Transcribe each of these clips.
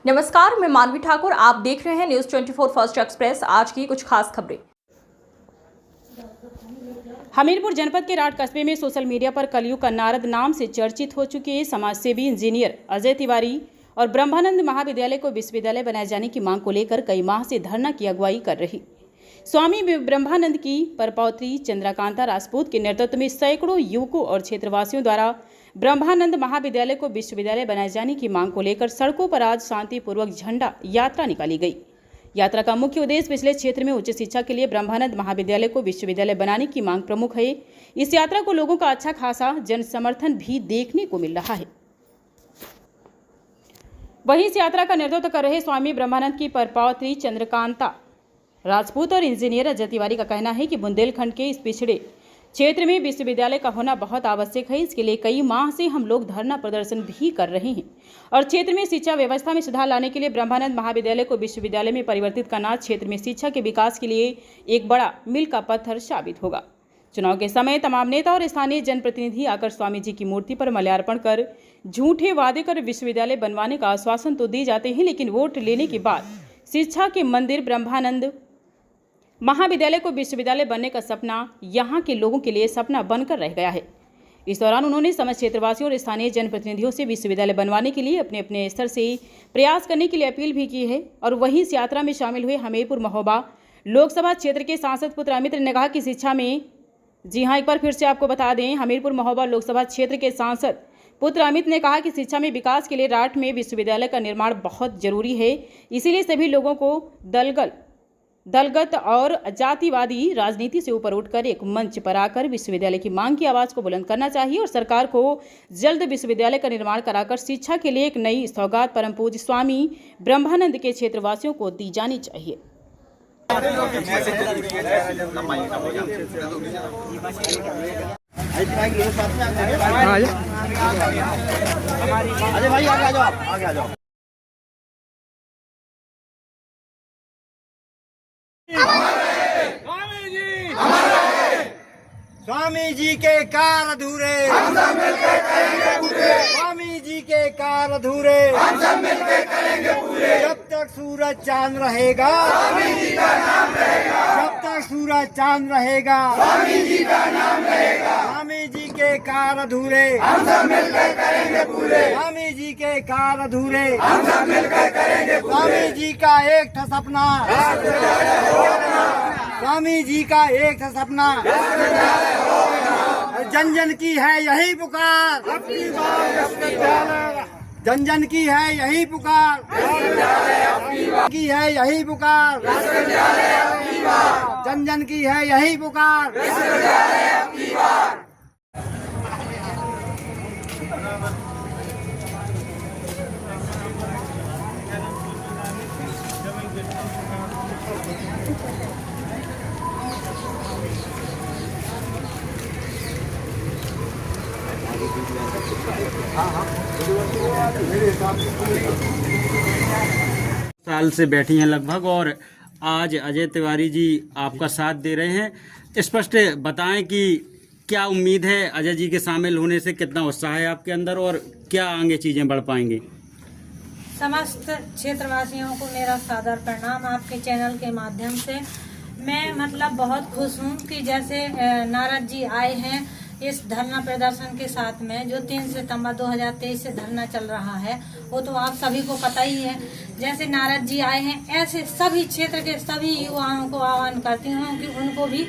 नमस्कार, मैं मानवी ठाकुर। आप देख रहे हैं न्यूज़ 24 फर्स्ट एक्सप्रेस। आज की कुछ खास खबरें। हमीरपुर जनपद के राठ कस्बे में सोशल मीडिया पर कलयुग का नारद नाम से चर्चित हो चुके समाजसेवी इंजीनियर अजय तिवारी और ब्रह्मानंद महाविद्यालय को विश्वविद्यालय बनाए जाने की मांग को लेकर कई माह से धरना की अगुवाई कर रही स्वामी ब्रह्मानंद की परपौत्री चंद्रकांता राजपूत के नेतृत्व में सैकड़ों युवकों और क्षेत्रवासियों द्वारा ब्रह्मानंद महाविद्यालय को विश्वविद्यालय बनाए जाने की मांग को लेकर सड़कों पर आज शांतिपूर्वक झंडा यात्रा निकाली गई। यात्रा का मुख्य उद्देश्य पिछले क्षेत्र में उच्च शिक्षा के लिए ब्रह्मानंद महाविद्यालय को विश्वविद्यालय बनाने की मांग प्रमुख है। इस यात्रा को लोगों का अच्छा खासा जन समर्थन भी देखने को मिल रहा है। वहीं इस यात्रा का नेतृत्व कर रहे स्वामी ब्रह्मानंद की परपौत्री चंद्रकांता राजपूत और इंजीनियर अजय तिवारी का कहना है कि बुंदेलखंड के इस पिछड़े क्षेत्र में विश्वविद्यालय का होना बहुत आवश्यक है। इसके लिए कई माह से हम लोग धरना प्रदर्शन भी कर रहे हैं और क्षेत्र में शिक्षा व्यवस्था में सुधार लाने के लिए ब्रह्मानंद महाविद्यालय को विश्वविद्यालय में परिवर्तित करना क्षेत्र में शिक्षा के विकास के लिए एक बड़ा मील का पत्थर साबित होगा। चुनाव के समय तमाम नेता और स्थानीय जनप्रतिनिधि आकर स्वामी जी की मूर्ति पर माल्यार्पण कर झूठे वादे कर विश्वविद्यालय बनवाने का आश्वासन तो दिए जाते हैं, लेकिन वोट लेने के बाद शिक्षा के मंदिर ब्रह्मानंद महाविद्यालय को विश्वविद्यालय बनने का सपना यहां के लोगों के लिए सपना बनकर रह गया है। इस दौरान उन्होंने समस्त क्षेत्रवासियों और स्थानीय जनप्रतिनिधियों से विश्वविद्यालय बनवाने के लिए अपने अपने स्तर से प्रयास करने के लिए अपील भी की है। और वहीं इस यात्रा में शामिल हुए हमीरपुर महोबा लोकसभा क्षेत्र के सांसद पुत्र अमित ने कहा कि शिक्षा में, जी हाँ, एक बार फिर से आपको बता दें, हमीरपुर महोबा लोकसभा क्षेत्र के सांसद पुत्र अमित ने कहा कि शिक्षा में विकास के लिए राठ में विश्वविद्यालय का निर्माण बहुत जरूरी है। इसीलिए सभी लोगों को दलगत और जातिवादी राजनीति से ऊपर उठकर एक मंच पर आकर विश्वविद्यालय की मांग की आवाज को बुलंद करना चाहिए और सरकार को जल्द विश्वविद्यालय का निर्माण कराकर शिक्षा के लिए एक नई सौगात परम पूज्य स्वामी ब्रह्मानंद के क्षेत्रवासियों को दी जानी चाहिए। अरे भाई आगे आ जाओ। स्वामी जी के कार अधूरे हम सब मिलकर करेंगे पूरे। स्वामी जी के कार अधूरे हम सब मिलकर करेंगे पूरे। जब तक सूरज चांद रहेगा स्वामी जी का नाम रहेगा। जब तक सूरज चांद रहेगा स्वामी जी का नाम रहेगा। स्वामी जी के कार अधूरे हम सब मिलकर करेंगे पूरे। स्वामी जी के कार अधूरे हम सब मिलकर करेंगे पूरे। स्वामी जी का एक था सपना, स्वामी जी का एक था सपना, जन जन की है यही पुकार, जन जन की है यही पुकार, की है यही पुकार, जन जन की है यही पुकार। साल से बैठी हैं लगभग और आज अजय तिवारी जी आपका साथ दे रहे हैं। स्पष्ट बताएं कि क्या उम्मीद है अजय जी के शामिल होने से, कितना उत्साह है आपके अंदर और क्या आगे चीजें बढ़ पाएंगी। समस्त क्षेत्रवासियों को मेरा सादर प्रणाम। आपके चैनल के माध्यम से मैं बहुत खुश हूँ कि जैसे नारद जी आए हैं इस धरना प्रदर्शन के साथ में, जो 3 सितंबर 2023 से धरना चल रहा है, वो तो आप सभी को पता ही है। जैसे नारद जी आए हैं, ऐसे सभी क्षेत्र के सभी युवाओं को आह्वान करती हूँ कि उनको भी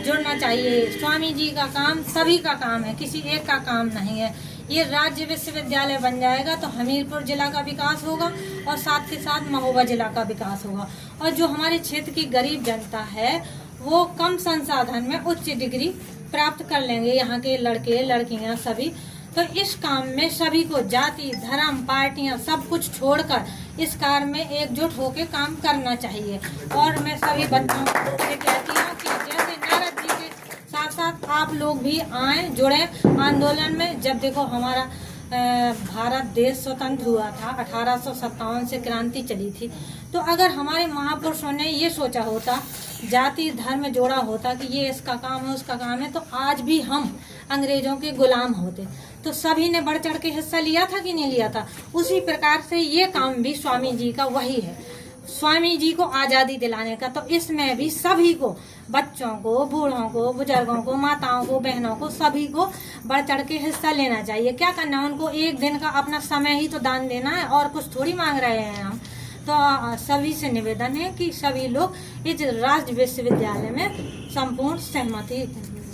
जुड़ना चाहिए। स्वामी जी का काम सभी का काम है, किसी एक का काम नहीं है। ये राज्य विश्वविद्यालय बन जाएगा तो हमीरपुर जिला का विकास होगा और साथ के साथ महोबा जिला का विकास होगा। और जो हमारे क्षेत्र की गरीब जनता है वो कम संसाधन में उच्च डिग्री प्राप्त कर लेंगे, यहाँ के लड़के लड़कियाँ सभी। तो इस काम में सभी को जाति धर्म पार्टियां सब कुछ छोड़कर इस कार्य में एकजुट होकर काम करना चाहिए। और मैं सभी बच्चों से कहती हूँ कि जैसे नारद जी के साथ साथ आप लोग भी आए, जुड़े आंदोलन में। जब देखो हमारा भारत देश स्वतंत्र हुआ था, 1857 से क्रांति चली थी, तो अगर हमारे महापुरुषों ने ये सोचा होता, जाति धर्म जोड़ा होता कि ये इसका काम है उसका काम है, तो आज भी हम अंग्रेजों के गुलाम होते। तो सभी ने बढ़ चढ़ के हिस्सा लिया था कि नहीं लिया था। उसी प्रकार से ये काम भी स्वामी जी का वही है, स्वामी जी को आजादी दिलाने का। तो इसमें भी सभी को, बच्चों को, बूढ़ों को, बुजुर्गों को, माताओं को, बहनों को, सभी को बढ़ चढ़ के हिस्सा लेना चाहिए। क्या करना है उनको, एक दिन का अपना समय ही तो दान देना है, और कुछ थोड़ी मांग रहे हैं हम। तो सभी से निवेदन है कि सभी लोग इस राज्य विश्वविद्यालय में संपूर्ण सहमति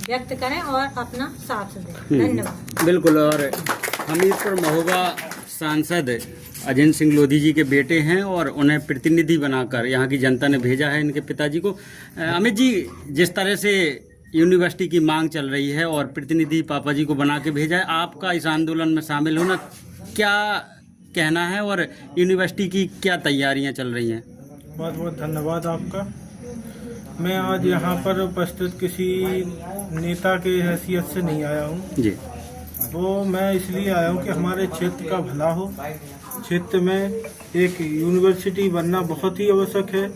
व्यक्त करें और अपना साथ दें। धन्यवाद। बिल्कुल। और हमीरपुर महोबा सांसद अजय सिंह लोधी जी के बेटे हैं और उन्हें प्रतिनिधि बनाकर यहाँ की जनता ने भेजा है इनके पिताजी को। अमित जी, जिस तरह से यूनिवर्सिटी की मांग चल रही है और प्रतिनिधि पापा जी को बना के भेजा है, आपका इस आंदोलन में शामिल होना क्या कहना है और यूनिवर्सिटी की क्या तैयारियां चल रही हैं? बहुत बहुत धन्यवाद आपका। मैं आज यहाँ पर उपस्थित किसी नेता के हैसियत से नहीं आया हूँ जी। वो मैं इसलिए आया हूँ कि हमारे क्षेत्र का भला हो। क्षेत्र में एक यूनिवर्सिटी बनना बहुत ही आवश्यक है,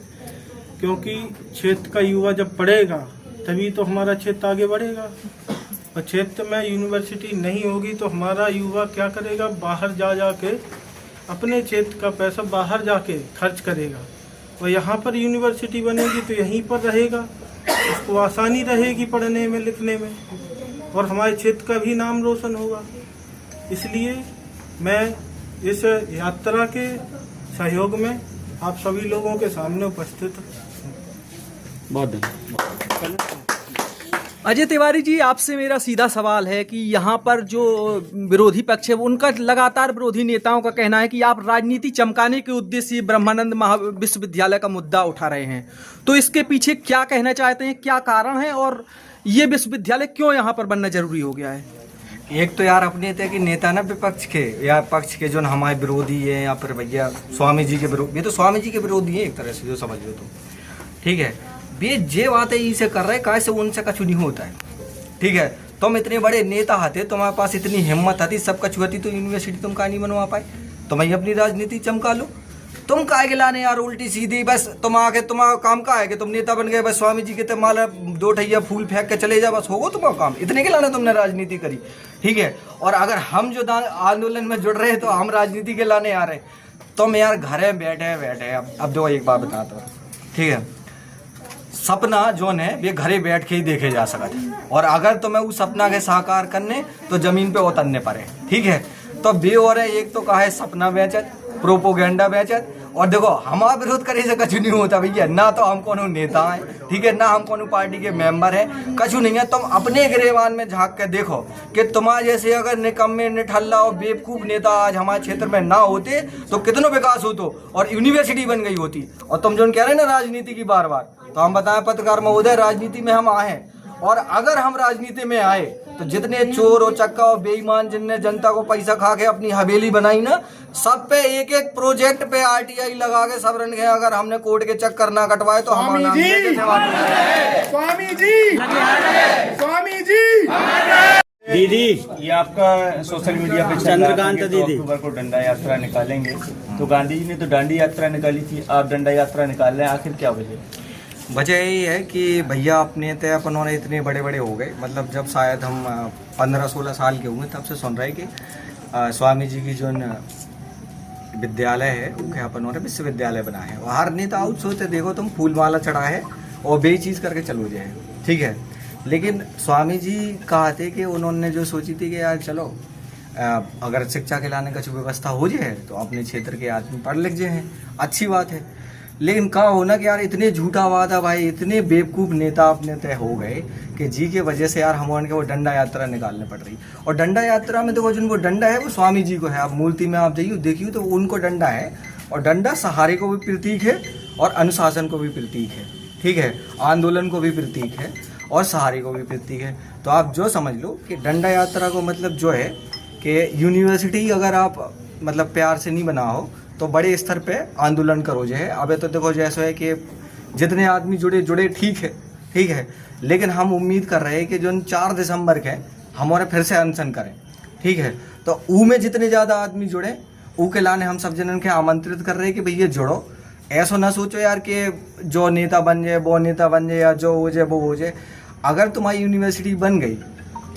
क्योंकि क्षेत्र का युवा जब पढ़ेगा तभी तो हमारा क्षेत्र आगे बढ़ेगा। और क्षेत्र में यूनिवर्सिटी नहीं होगी तो हमारा युवा क्या करेगा, बाहर जा के अपने क्षेत्र का पैसा बाहर जाके खर्च करेगा। और यहाँ पर यूनिवर्सिटी बनेगी तो यहीं पर रहेगा, उसको आसानी रहेगी पढ़ने में, लिखने में, और हमारे क्षेत्र का भी नाम रोशन होगा। इसलिए मैं इस यात्रा के सहयोग में आप सभी लोगों के सामने उपस्थित बहुत धन्यवाद। अजय तिवारी जी, आपसे मेरा सीधा सवाल है कि यहाँ पर जो विरोधी पक्ष है उनका लगातार विरोधी नेताओं का कहना है कि आप राजनीति चमकाने के उद्देश्य से ब्रह्मानंद विश्वविद्यालय का मुद्दा उठा रहे हैं, तो इसके पीछे क्या कहना चाहते हैं, क्या कारण है और ये विश्वविद्यालय क्यों यहाँ पर बनना जरूरी हो गया है? एक तो यार अपने थे कि नेता ना विपक्ष के या पक्ष के जो हमारे विरोधी है, या फिर भैया स्वामी जी के विरोधी, ये तो स्वामी जी के विरोधी है एक तरह से, जो समझ लो तो ठीक है। वे जे बात है इसे कर रहे कहा से उनसे कछु नहीं होता है, ठीक है। तुम इतने बड़े नेता आते, तुम्हारे पास इतनी हिम्मत आती, सब कछु होती, तो यूनिवर्सिटी तुम कहा नहीं बनवा पाए? तुम अपनी राजनीति चमका लो। तुम काहे के लाने यार उल्टी सीधी, बस तुम आके तुम्हारा काम का है कि तुम नेता बन गए, बस स्वामी जी के ते माला 2 ठैया फूल फेंक के चले जा, बस होगा तुम्हारा काम। इतने के लाने तुमने राजनीति करी, ठीक है। और अगर हम जो आंदोलन में जुड़ रहे तो हम राजनीति के लाने आ रहे, तुम यार घरे बैठे अब दो एक बात बताता हूँ, ठीक है। सपना जो है वे घरे बैठ के ही देखे जा सकते हैं, और अगर तुम्हें उस सपना के साकार करने तो जमीन पे उतरने पड़े, ठीक है। तो बे और है, एक तो कहा है सपना बेचत, प्रोपोगेंडा बेचत, और देखो हमारा विरोध करे से कछु नहीं होता भैया, ना तो हम कोनो नेता हैं, ठीक है, ना हम कोनो पार्टी के मेंबर हैं, कछु नहीं है। तुम अपने गिरेबान में झांक के देखो कि तुम्हारे जैसे अगर निकम्मे निठल्ला और बेवकूफ नेता आज हमारे क्षेत्र में ना होते तो कितनो विकास होतो और यूनिवर्सिटी बन गई होती। और तुम जो कह रहे हैं ना राजनीति की बार बार, तो हम बताएं पत्रकार महोदय, राजनीति में हम आए, और अगर हम राजनीति में आए तो जितने चोर और चक्का और बेईमान जिनने जनता को पैसा खा के अपनी हवेली बनाई ना, सब पे एक एक प्रोजेक्ट पे RTI लगा के सब रन गए। अगर हमने कोर्ट के चक्कर ना कटवाए तो हमारा नाम स्वामी जी, स्वामी जी। दीदी, ये आपका सोशल मीडिया पे चंद्रकांत दीदी अक्टूबर को डंडा यात्रा निकालेंगे, तो गांधी जी ने तो डांडी यात्रा निकाली थी, आप डंडा यात्रा निकाल रहे हैं, आखिर क्या वजह? वजह यही है कि भैया अपने तय अपनों इतने बड़े बड़े हो गए, मतलब जब शायद हम 15-16 साल के हुए तब से सुन रहे कि स्वामी जी की जो विद्यालय है वो अपनों ने विश्वविद्यालय बना है। हर नेता आउट सोचते देखो तुम फूल माला चढ़ा है और बे चीज़ करके चलो जाए, ठीक है। लेकिन स्वामी जी कहते कि उन्होंने जो सोची थी कि यार चलो अगर शिक्षा के लाने का जो व्यवस्था हो जाए तो अपने क्षेत्र के आदमी पढ़ लिख जाए, अच्छी बात है। लेकिन कहा होना कि यार इतने झूठा वादा भाई, इतने बेवकूफ़ नेता अपने तय हो गए कि जी के वजह से यार हम उनके वो डंडा यात्रा निकालने पड़ रही। और डंडा यात्रा में देखो जिनको डंडा है वो स्वामी जी को है। आप मूर्ति में आप जाइए देखिए तो उनको डंडा है, और डंडा सहारे को भी प्रतीक है और अनुशासन को भी प्रतीक है, ठीक है, आंदोलन को भी प्रतीक है और सहारे को भी प्रतीक है। तो आप जो समझ लो कि डंडा यात्रा को मतलब जो है कि यूनिवर्सिटी अगर आप मतलब प्यार से नहीं बनाओ तो बड़े स्तर पे आंदोलन करो जो है। अबे तो देखो जैसे है कि जितने आदमी जुड़े ठीक है, लेकिन हम उम्मीद कर रहे हैं कि जो 4 दिसंबर के हमारे फिर से अनशन करें, ठीक है। तो ऊ में जितने ज़्यादा आदमी जुड़े ऊ के लाने हम सब जनन के आमंत्रित कर रहे हैं कि भैया जुड़ो। ऐसा ना सोचो यार कि जो नेता बन जाए वो नेता बन जाए या जो हो जाए वो हो जाए। अगर तुम्हारी यूनिवर्सिटी बन गई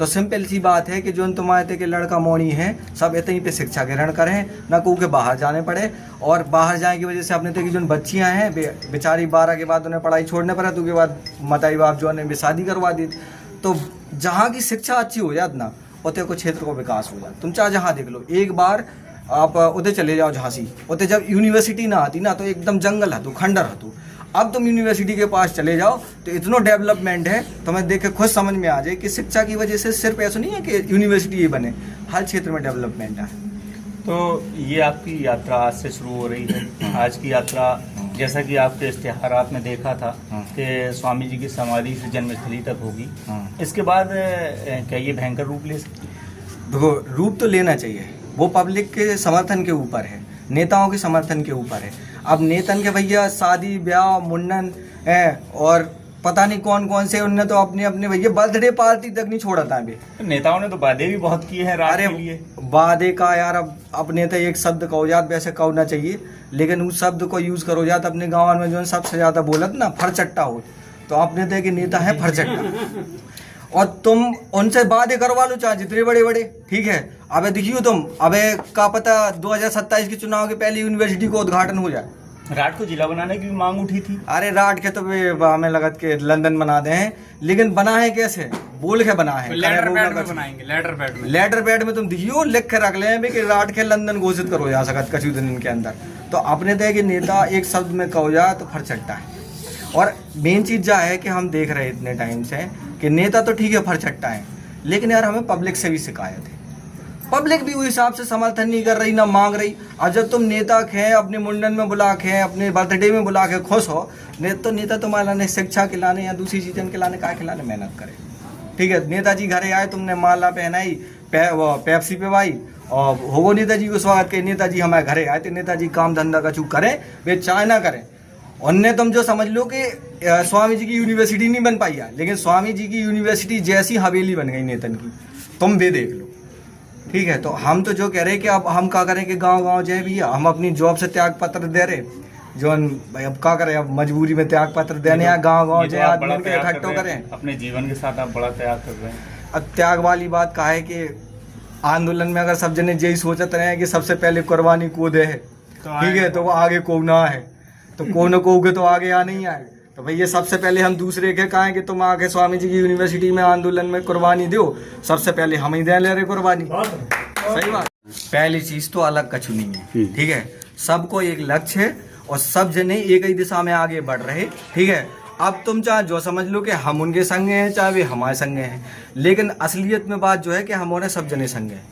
तो सिंपल सी बात है कि जो तुम्हारे के लड़का मोनी है सब इतनी पे शिक्षा ग्रहण करें ना को के बाहर जाने पड़े। और बाहर जाने की वजह से अपने तक की जो बच्चियाँ हैं बेचारी 12 के बाद उन्हें पढ़ाई छोड़ने पड़ा, तो के बाद माताई बाप जो उन्हें शादी करवा दी। तो जहाँ की शिक्षा अच्छी हो जाती ना उतने को क्षेत्र को विकास हो जाता। तुम चाहे जहाँ देख लो, एक बार आप उधर चले जाओ झांसी, उधर जब यूनिवर्सिटी ना आती ना तो एकदम जंगल हतू, खंडर हतू। अब तुम यूनिवर्सिटी के पास चले जाओ तो इतना डेवलपमेंट है, तुम्हें देख के खुद समझ में आ जाए कि शिक्षा की वजह से सिर्फ ऐसा नहीं है कि यूनिवर्सिटी ही बने, हर क्षेत्र में डेवलपमेंट है। तो ये आपकी यात्रा आज से शुरू हो रही है। आज की यात्रा जैसा कि आपके इश्तिहारात में देखा था कि स्वामी जी की समाधि से जन्मस्थली तक होगी, इसके बाद क्या ये भयंकर रूप ले सकती है? देखो, रूप तो लेना चाहिए, वो पब्लिक के समर्थन के ऊपर है, नेताओं के समर्थन के ऊपर है। अब नेतन के भैया शादी ब्याह मुंडन और पता नहीं कौन कौन से उनने तो अपने अपने भैया बर्थडे पार्टी तक नहीं छोड़ा था अभी। नेताओं ने तो वादे भी बहुत किए हैं रात के लिए। वादे का यार, अब अपने तो एक शब्द कहो जात वैसे कहना चाहिए, लेकिन उस शब्द को यूज करो जात अपने गाँव में जो सबसे ज्यादा बोलत ना फरचट्टा हो, तो अपने तो एक नेता है फरचट्टा। और तुम उनसे वादे करवा लो चाहे जितने बड़े बड़े, ठीक है। अबे देखियो तुम, अबे का पता 2027 के चुनाव के पहले यूनिवर्सिटी को उद्घाटन हो जाए। राठ को जिला बनाने की मांग उठी थी। अरे राठ के तो हमें लगत के लंदन बना दे हैं, लेकिन बना है कैसे, बोल के बना है। लेटर पैड में बनाएंगे, लेटर पैड में। लेटर पैड में तुम दिखियो लिख के रख ले कि राठ के लंदन घोषित करो जा सकत कछु दिन के अंदर। तो अपने तय कि नेता एक शब्द में कहो जाए तो फरचट्टा है। और मेन चीज क्या है कि हम देख रहे हैं इतने टाइम से कि नेता तो ठीक है फरचट्टा है, लेकिन यार हमें पब्लिक से भी शिकायत है। पब्लिक भी उस हिसाब से समर्थन नहीं कर रही ना मांग रही। और जब तुम नेता खे अपने मुंडन में बुला के, अपने बर्थडे में बुला के खुश हो, तो नेता तुम्हारा ने शिक्षा खिलाने या दूसरी चीज़ें खिलाने का खिलाने मेहनत करे, ठीक है। नेताजी घरे आए, तुमने माला पहनाई, पेप्सी पिवाई और होगो नेताजी को स्वागत के नेताजी हमारे घरे आए थे। नेताजी काम धंधा का चूक करें, वे चाहे ना करें। उनने तुम जो समझ लो कि स्वामी जी की यूनिवर्सिटी नहीं बन पाई है, लेकिन स्वामी जी की यूनिवर्सिटी जैसी हवेली बन गई नेतन की, तुम भी देख लो, ठीक है। तो हम तो जो कह रहे हैं कि अब हम क्या करें कि गांव गांव जाए भैया, हम अपनी जॉब से त्याग पत्र दे रहे, जो भाई अब क्या करें, अब मजबूरी में त्याग पत्र देने या गांव गांव जाए आदमी के इकट्ठो करें। अपने जीवन के साथ आप बड़ा त्याग कर रहे हैं। अब त्याग वाली बात का है कि आंदोलन में अगर सब जने यही सोचते रहे कि सबसे पहले कुर्बानी को दे है, ठीक है, तो वो आगे को ना है, तो को न को तो आगे आ नहीं आए। तो भैया सबसे पहले हम दूसरे के कहें कि तुम आके स्वामी जी की यूनिवर्सिटी में आंदोलन में कुर्बानी दो, सबसे पहले हम ही दे ले रहे कुर्बानी। सही बात। पहली चीज तो अलग कछु नहीं है, ठीक है। सबको एक लक्ष्य है और सब जने एक ही दिशा में आगे बढ़ रहे, ठीक है। अब तुम चाहे जो समझ लो कि हम उनके संगे हैं, चाहे वे हमारे संगे हैं, लेकिन असलियत में बात जो है कि हम उन्हें सब जने संगे हैं,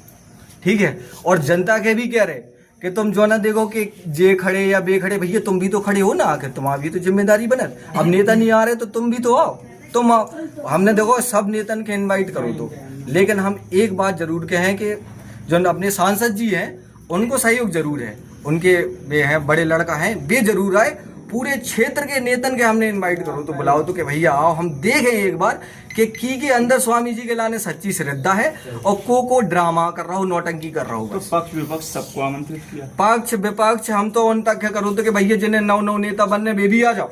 ठीक है। और जनता के भी कह रहे कि तुम जो ना देखो कि जे खड़े या बे खड़े, भैया तुम भी तो खड़े हो ना, आखिर तुम्हारी भी तो जिम्मेदारी बने। अब नेता नहीं आ रहे तो तुम भी तो आओ, तुम आओ। हमने देखो सब नेतन के इनवाइट करो तो, लेकिन हम एक बात जरूर कहें कि जो अपने सांसद जी हैं उनको सहयोग जरूर है, उनके वे हैं बड़े लड़का हैं, वे जरूर आए। पूरे क्षेत्र के नेतन के हमने इनवाइट करो तो बुलाओ तो कि भैया आओ, हम देखें एक बार कि की के अंदर स्वामी जी के लाने सच्ची श्रद्धा है और को ड्रामा कर रहा हो, नौटंकी कर रहा हो। तो पक्ष विपक्ष सबको आमंत्रित किया। पक्ष विपक्ष हम तो उन तक करो तो कि भैया जिन्हें नौ नेता बनने वे भी आ जाओ,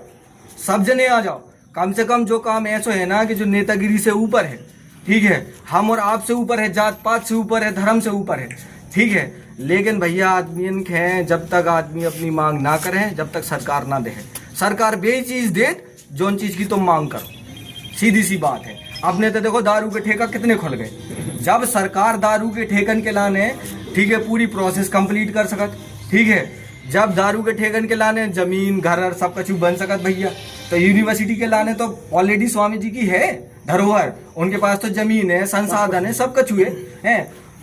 सब जने आ जाओ। कम से कम जो काम ऐसा है ना कि जो नेतागिरी से ऊपर है, ठीक है, हम और आप से ऊपर है, जात पात से ऊपर है, धर्म से ऊपर है, ठीक है। लेकिन भैया आदमी के जब तक आदमी अपनी मांग ना करें, जब तक सरकार ना दे, सरकार बे चीज दे जो चीज की तुम मांग करो, सीधी सी बात है। अपने तो देखो दारू के ठेका कितने खुल गए, जब सरकार दारू के ठेकन के लाने, ठीक है, पूरी प्रोसेस कंप्लीट कर सकत, ठीक है, जब दारू के ठेकन के लाने जमीन घर सब कुछ बन सकत भैया, तो यूनिवर्सिटी के लाने तो ऑलरेडी स्वामी जी की है धरोहर, उनके पास तो जमीन है, संसाधन है, सब कुछ है,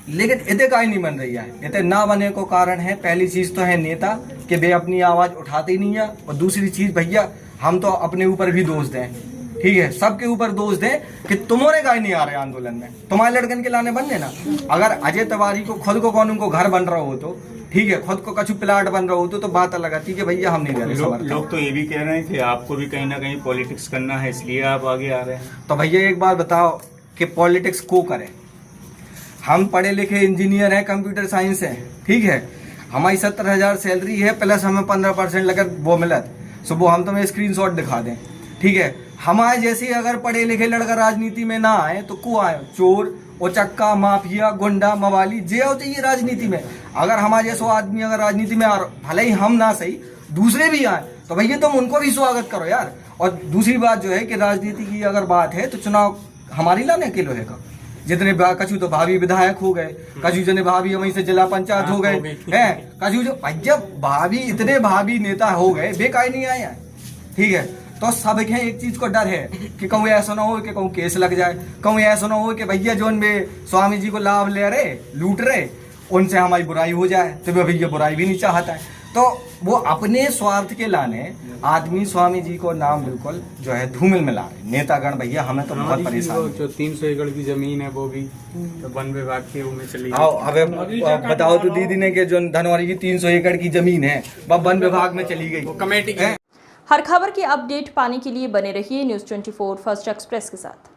लेकिन इतने का ही नहीं बन रही है। इतने ना बने को कारण है, पहली चीज तो है नेता कि वे अपनी आवाज उठाते ही नहीं है, और दूसरी चीज भैया हम तो अपने ऊपर भी दोष दें, ठीक है, सबके ऊपर दोष दें कि तुम्हारे गाय नहीं आ रहे आंदोलन में, तुम्हारे लड़कन के लाने बनने ना। अगर अजय तिवारी को खुद को कौन उनको घर बन रहा हो तो, ठीक है, खुद को कछु प्लाट बन रहा हो तो बात अलग आती कि भैया हम नहीं दे रहे। लोग तो ये भी कह रहे हैं कि आपको भी कहीं ना कहीं पॉलिटिक्स करना है, इसलिए आप आगे आ रहे हैं। तो भैया एक बात बताओ कि पॉलिटिक्स को करें। हम पढ़े लिखे इंजीनियर हैं, कंप्यूटर साइंस है, ठीक है, हमारी 70,000 सैलरी है, प्लस हमें 15% लगत वो मिलत। सुबह हम तुम्हें स्क्रीनशॉट दिखा दें, ठीक है, हमारे जैसे अगर पढ़े लिखे लड़का राजनीति में ना आए तो को आए? चोर उचक्का माफिया गुंडा मवाली जे होते ये राजनीति में। अगर हमारे जैसे आदमी अगर राजनीति में भले ही हम ना सही दूसरे भी आए तो भैया तुम उनको भी स्वागत करो यार। और दूसरी बात जो है कि राजनीति की अगर बात है तो चुनाव हमारी लाने के लोहे का। जितने कछु तो भाभी विधायक हो गए, कछु जने भाभी वहीं से जिला पंचायत हो गए हैं, कछु जो भैया भाभी इतने भाभी नेता हो गए बेकार नहीं आए हैं। ठीक है, तो सब के एक चीज को डर है कि कहूँ ऐसा ना हो कि कहूँ केस लग जाए, कहूँ ऐसा ना हो कि भैया जो में स्वामी जी को लाभ ले रहे लूट रहे उनसे हमारी बुराई हो जाए, तो भैया बुराई भी नहीं चाहता है। तो वो अपने स्वार्थ के लाने आदमी स्वामी जी को नाम बिल्कुल जो है धूमिल में ला रहे नेतागण। भैया हमें तो बहुत परेशान। जो 300 एकड़ की जमीन है वो भी तो वन विभाग के में चली गई। आओ अब बताओ तो दीदी ने कि जो धनवारी की 300 एकड़ की जमीन है वह वन विभाग में चली गई कमेटी। हर खबर की अपडेट पाने के लिए बने रहिए न्यूज़ 24 फर्स्ट एक्सप्रेस के साथ।